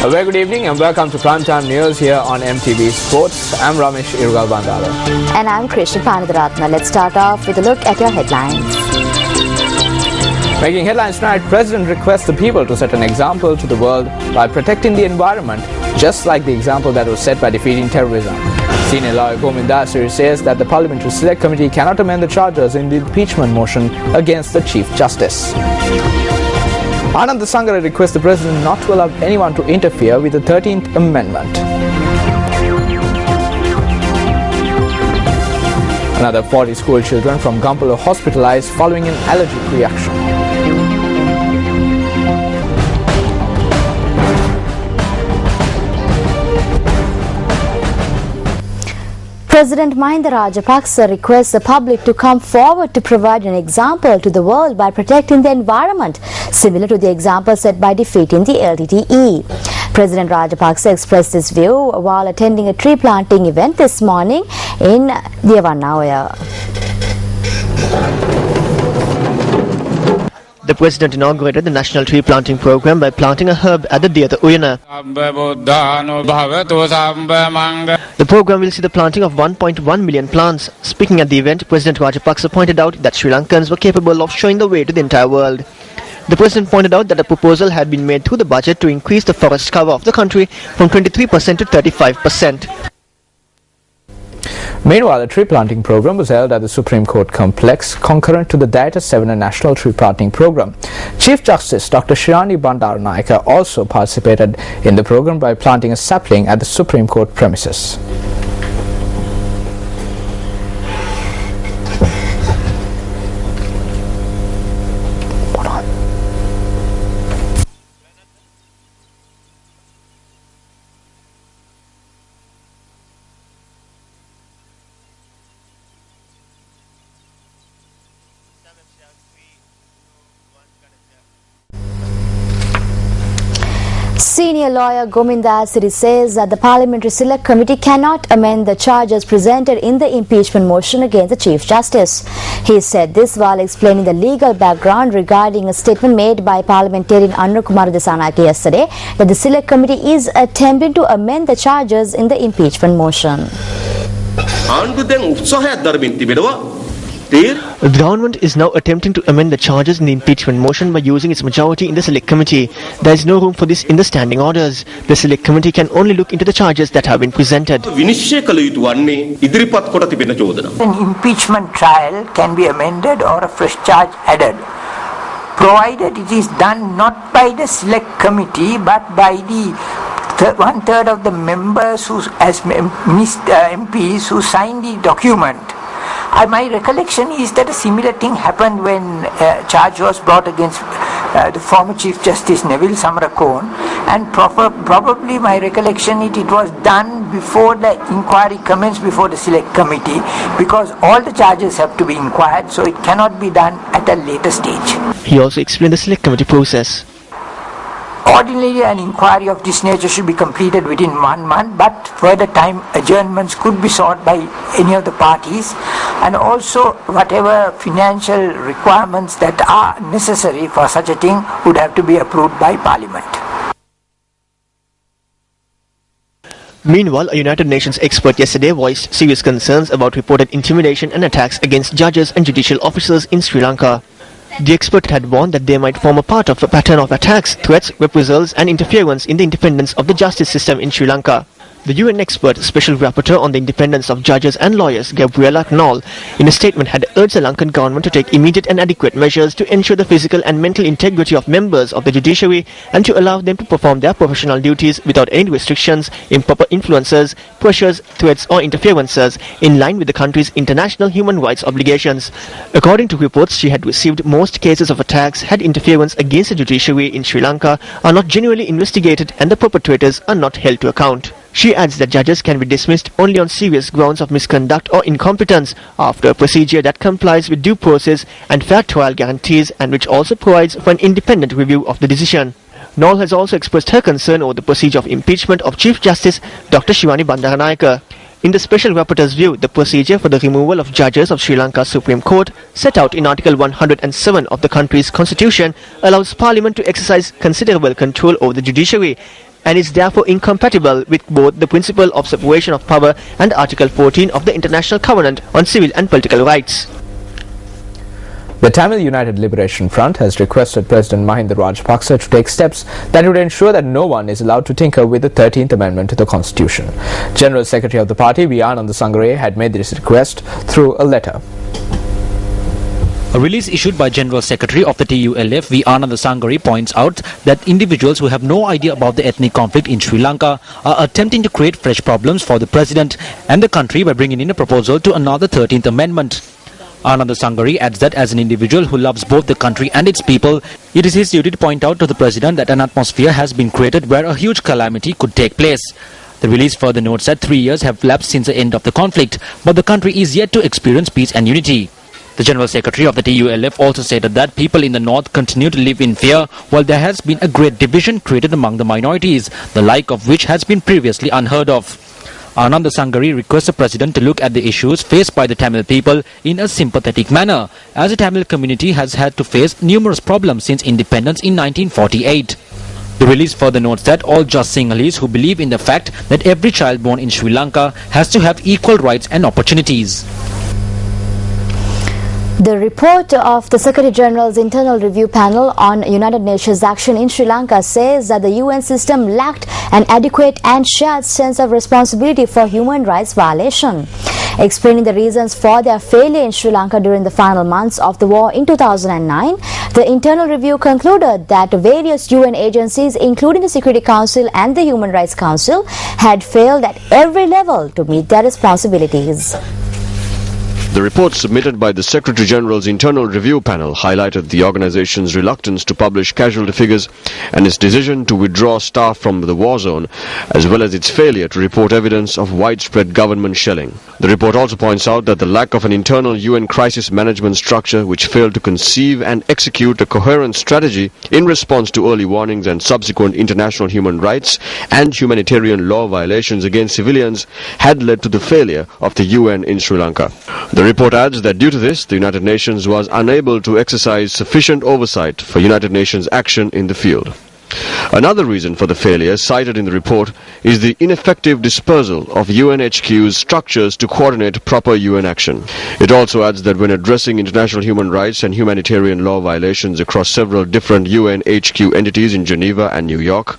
A very good evening and welcome to Primetime News here on MTV Sports. I'm Ramesh Irugal Bandara. And I'm Krishna Panadaratna. Let's start off with a look at your headlines. Making headlines tonight, President requests the people to set an example to the world by protecting the environment, just like the example that was set by defeating terrorism. Senior lawyer Gominda says that the Parliamentary Select Committee cannot amend the charges in the impeachment motion against the Chief Justice. Anand Sangara requests the President not to allow anyone to interfere with the 13th Amendment. Another 40 school children from Gumpolo hospitalized following an allergic reaction. President Mahinda Rajapaksa requests the public to come forward to provide an example to the world by protecting the environment, similar to the example set by defeating the LTTE. President Rajapaksa expressed this view while attending a tree planting event this morning in Devannaoya. The President inaugurated the National Tree Planting Program by planting a herb at the Diyata Uyana. The program will see the planting of 1.1 million plants. Speaking at the event, President Rajapaksa pointed out that Sri Lankans were capable of showing the way to the entire world. The President pointed out that a proposal had been made through the budget to increase the forest cover of the country from 23% to 35%. Meanwhile, a tree planting program was held at the Supreme Court complex concurrent to the Dieta 7 National Tree Planting Program. Chief Justice Dr. Shivani Bandaranayake also participated in the program by planting a sapling at the Supreme Court premises. Senior lawyer Gominda says that the Parliamentary Select Committee cannot amend the charges presented in the impeachment motion against the Chief Justice. He said this while explaining the legal background regarding a statement made by parliamentarian Anura Kumara Desanayake yesterday that the Select Committee is attempting to amend the charges in the impeachment motion. The government is now attempting to amend the charges in the impeachment motion by using its majority in the Select Committee. There is no room for this in the standing orders. The Select Committee can only look into the charges that have been presented. An impeachment trial can be amended or a fresh charge added, provided it is done not by the Select Committee but by the one-third of the members as MPs who signed the document. My recollection is that a similar thing happened when a charge was brought against the former Chief Justice Neville Samarakon, and probably my recollection it was done before the inquiry commenced before the Select Committee, because all the charges have to be inquired, so it cannot be done at a later stage. He also explained the Select Committee process. Ordinarily, an inquiry of this nature should be completed within 1 month, but further time adjournments could be sought by any of the parties, and also whatever financial requirements that are necessary for such a thing would have to be approved by Parliament. Meanwhile, a United Nations expert yesterday voiced serious concerns about reported intimidation and attacks against judges and judicial officers in Sri Lanka. The expert had warned that they might form a part of a pattern of attacks, threats, reprisals and interference in the independence of the justice system in Sri Lanka. The UN expert, Special Rapporteur on the Independence of Judges and Lawyers, Gabriela Knoll, in a statement had urged the Lankan government to take immediate and adequate measures to ensure the physical and mental integrity of members of the judiciary and to allow them to perform their professional duties without any restrictions, improper influences, pressures, threats or interferences, in line with the country's international human rights obligations. According to reports she had received, most cases of attacks had interference against the judiciary in Sri Lanka are not genuinely investigated and the perpetrators are not held to account. She adds that judges can be dismissed only on serious grounds of misconduct or incompetence after a procedure that complies with due process and fair trial guarantees and which also provides for an independent review of the decision. Knoll has also expressed her concern over the procedure of impeachment of Chief Justice Dr. Shivani Bandaranayake. In the Special Rapporteur's view, the procedure for the removal of judges of Sri Lanka's Supreme Court, set out in Article 107 of the country's constitution, allows Parliament to exercise considerable control over the judiciary, and is therefore incompatible with both the principle of separation of power and Article 14 of the International Covenant on Civil and Political Rights. The Tamil United Liberation Front has requested President Mahinda Rajapaksa to take steps that would ensure that no one is allowed to tinker with the 13th Amendment to the Constitution. General Secretary of the party, V. Ananda Sangare, had made this request through a letter. A release issued by General Secretary of the TULF, V. Ananda Sangare, points out that individuals who have no idea about the ethnic conflict in Sri Lanka are attempting to create fresh problems for the President and the country by bringing in a proposal to another 13th Amendment. Ananda Sangare adds that as an individual who loves both the country and its people, it is his duty to point out to the President that an atmosphere has been created where a huge calamity could take place. The release further notes that 3 years have elapsed since the end of the conflict, but the country is yet to experience peace and unity. The General Secretary of the TULF also stated that people in the north continue to live in fear while there has been a great division created among the minorities, the like of which has been previously unheard of. Ananda Sangare requests the President to look at the issues faced by the Tamil people in a sympathetic manner, as the Tamil community has had to face numerous problems since independence in 1948. The release further notes that all just Sinhalese who believe in the fact that every child born in Sri Lanka has to have equal rights and opportunities. The report of the Secretary General's Internal Review Panel on United Nations action in Sri Lanka says that the UN system lacked an adequate and shared sense of responsibility for human rights violation. Explaining the reasons for their failure in Sri Lanka during the final months of the war in 2009, the Internal Review concluded that various UN agencies, including the Security Council and the Human Rights Council, had failed at every level to meet their responsibilities. The report submitted by the Secretary General's Internal Review Panel highlighted the organization's reluctance to publish casualty figures and its decision to withdraw staff from the war zone, as well as its failure to report evidence of widespread government shelling. The report also points out that the lack of an internal UN crisis management structure which failed to conceive and execute a coherent strategy in response to early warnings and subsequent international human rights and humanitarian law violations against civilians had led to the failure of the UN in Sri Lanka. The report adds that due to this, the United Nations was unable to exercise sufficient oversight for United Nations action in the field. Another reason for the failure cited in the report is the ineffective dispersal of UNHQ's structures to coordinate proper UN action. It also adds that when addressing international human rights and humanitarian law violations across several different UNHQ entities in Geneva and New York,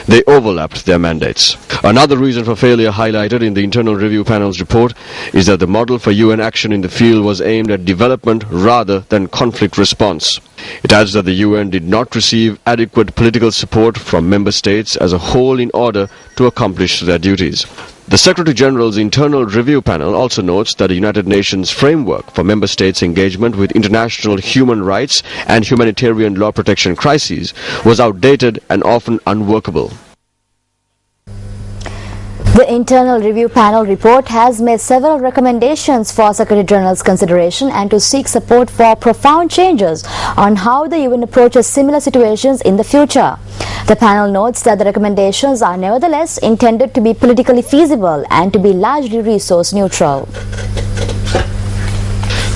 they overlapped their mandates. Another reason for failure highlighted in the Internal Review Panel's report is that the model for UN action in the field was aimed at development rather than conflict response. It adds that the UN did not receive adequate political support from member states as a whole in order to accomplish their duties. The Secretary General's Internal Review Panel also notes that the United Nations framework for member states' engagement with international human rights and humanitarian law protection crises was outdated and often unworkable. The Internal Review Panel report has made several recommendations for Secretary General's consideration and to seek support for profound changes on how the UN approaches similar situations in the future. The panel notes that the recommendations are nevertheless intended to be politically feasible and to be largely resource neutral.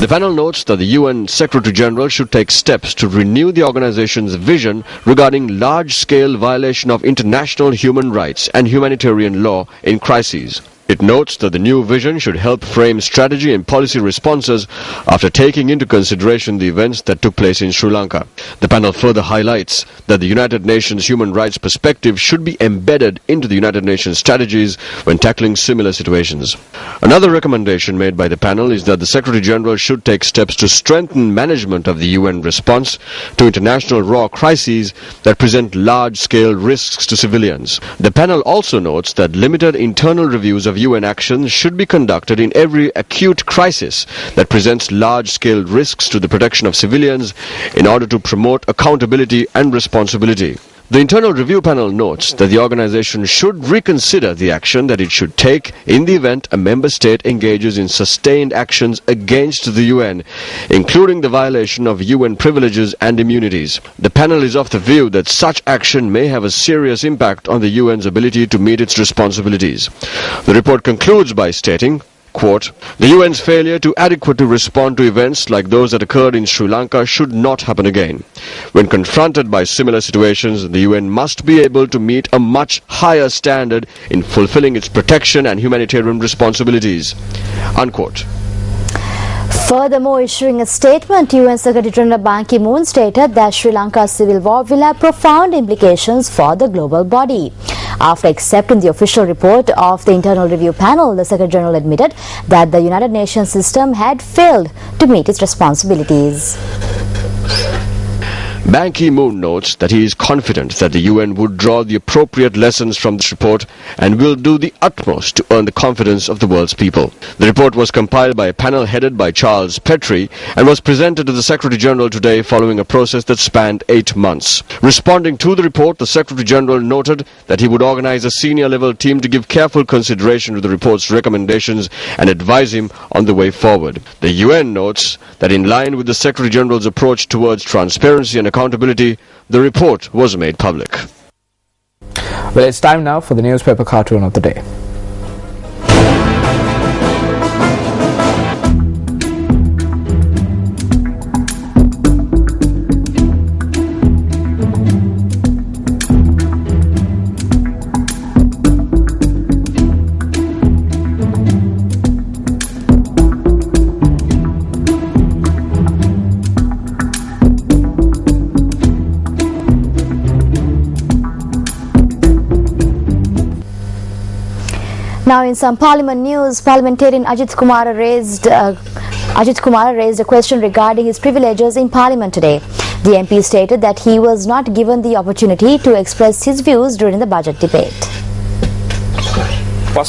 The panel notes that the UN Secretary General should take steps to renew the organization's vision regarding large-scale violation of international human rights and humanitarian law in crises. It notes that the new vision should help frame strategy and policy responses after taking into consideration the events that took place in Sri Lanka. The panel further highlights that the United Nations human rights perspective should be embedded into the United Nations strategies when tackling similar situations. Another recommendation made by the panel is that the Secretary General should take steps to strengthen management of the UN response to international raw crises that present large-scale risks to civilians. The panel also notes that limited internal reviews of UN actions should be conducted in every acute crisis that presents large-scale risks to the protection of civilians in order to promote accountability and responsibility. The Internal Review Panel notes that the organization should reconsider the action that it should take in the event a member state engages in sustained actions against the UN, including the violation of UN privileges and immunities. The panel is of the view that such action may have a serious impact on the UN's ability to meet its responsibilities. The report concludes by stating, quote, "The UN's failure to adequately respond to events like those that occurred in Sri Lanka should not happen again. When confronted by similar situations, the UN must be able to meet a much higher standard in fulfilling its protection and humanitarian responsibilities." Unquote. Furthermore, issuing a statement, UN Secretary General Ban Ki-moon stated that Sri Lanka's civil war will have profound implications for the global body. After accepting the official report of the Internal Review Panel, the Secretary General admitted that the United Nations system had failed to meet its responsibilities. Ban Ki-moon notes that he is confident that the UN would draw the appropriate lessons from this report and will do the utmost to earn the confidence of the world's people. The report was compiled by a panel headed by Charles Petrie and was presented to the Secretary General today following a process that spanned 8 months. Responding to the report, the Secretary General noted that he would organize a senior-level team to give careful consideration to the report's recommendations and advise him on the way forward. The UN notes that in line with the Secretary General's approach towards transparency and accountability, the report was made public. Well, it's time now for the newspaper cartoon of the day. Now, in some Parliament news, parliamentarian Ajit Kumar raised a question regarding his privileges in Parliament today. The MP stated that he was not given the opportunity to express his views during the budget debate. Due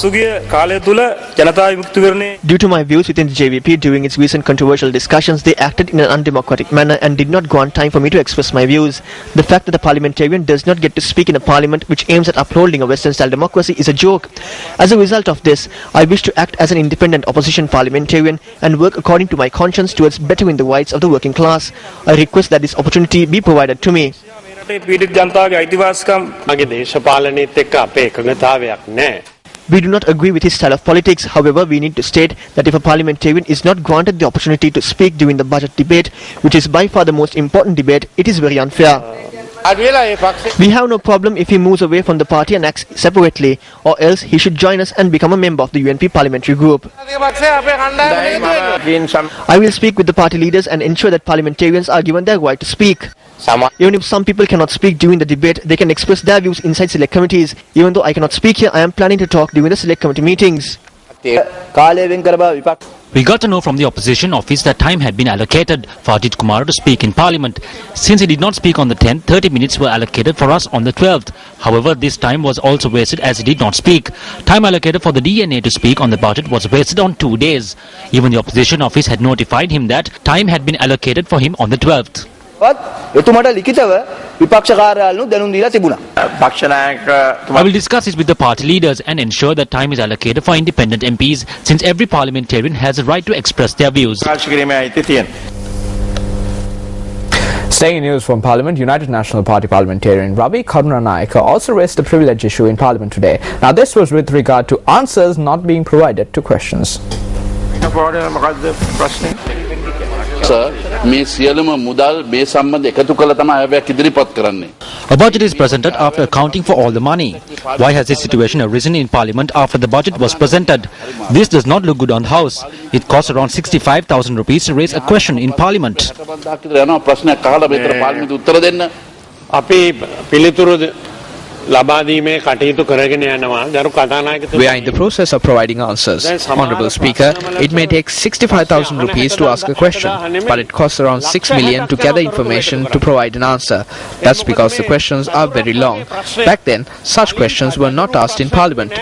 to my views within the JVP during its recent controversial discussions, they acted in an undemocratic manner and did not grant time for me to express my views. The fact that a parliamentarian does not get to speak in a parliament which aims at upholding a Western-style democracy is a joke. As a result of this, I wish to act as an independent opposition parliamentarian and work according to my conscience towards bettering the rights of the working class. I request that this opportunity be provided to me. We do not agree with his style of politics. However, we need to state that if a parliamentarian is not granted the opportunity to speak during the budget debate, which is by far the most important debate, it is very unfair. We have no problem if he moves away from the party and acts separately, or else he should join us and become a member of the UNP parliamentary group. I will speak with the party leaders and ensure that parliamentarians are given their right to speak. Even if some people cannot speak during the debate, they can express their views inside select committees. Even though I cannot speak here, I am planning to talk during the select committee meetings. We got to know from the opposition office that time had been allocated for Ajit Kumar to speak in Parliament. Since he did not speak on the 10th, 30 minutes were allocated for us on the 12th. However, this time was also wasted as he did not speak. Time allocated for the DNA to speak on the budget was wasted on 2 days. Even the opposition office had notified him that time had been allocated for him on the 12th. I will discuss this with the party leaders and ensure that time is allocated for independent MPs, since every parliamentarian has a right to express their views. Staying in news from Parliament, United National Party parliamentarian Ravi Karunanayake also raised the privilege issue in Parliament today. Now, this was with regard to answers not being provided to questions. A budget is presented after accounting for all the money. Why has this situation arisen in Parliament after the budget was presented? This does not look good on the House. It costs around 65,000 rupees to raise a question in Parliament. We are in the process of providing answers. Honorable Speaker, it may take 65,000 rupees to ask a question, but it costs around 6 million to gather information to provide an answer. That's because the questions are very long. Back then, such questions were not asked in Parliament.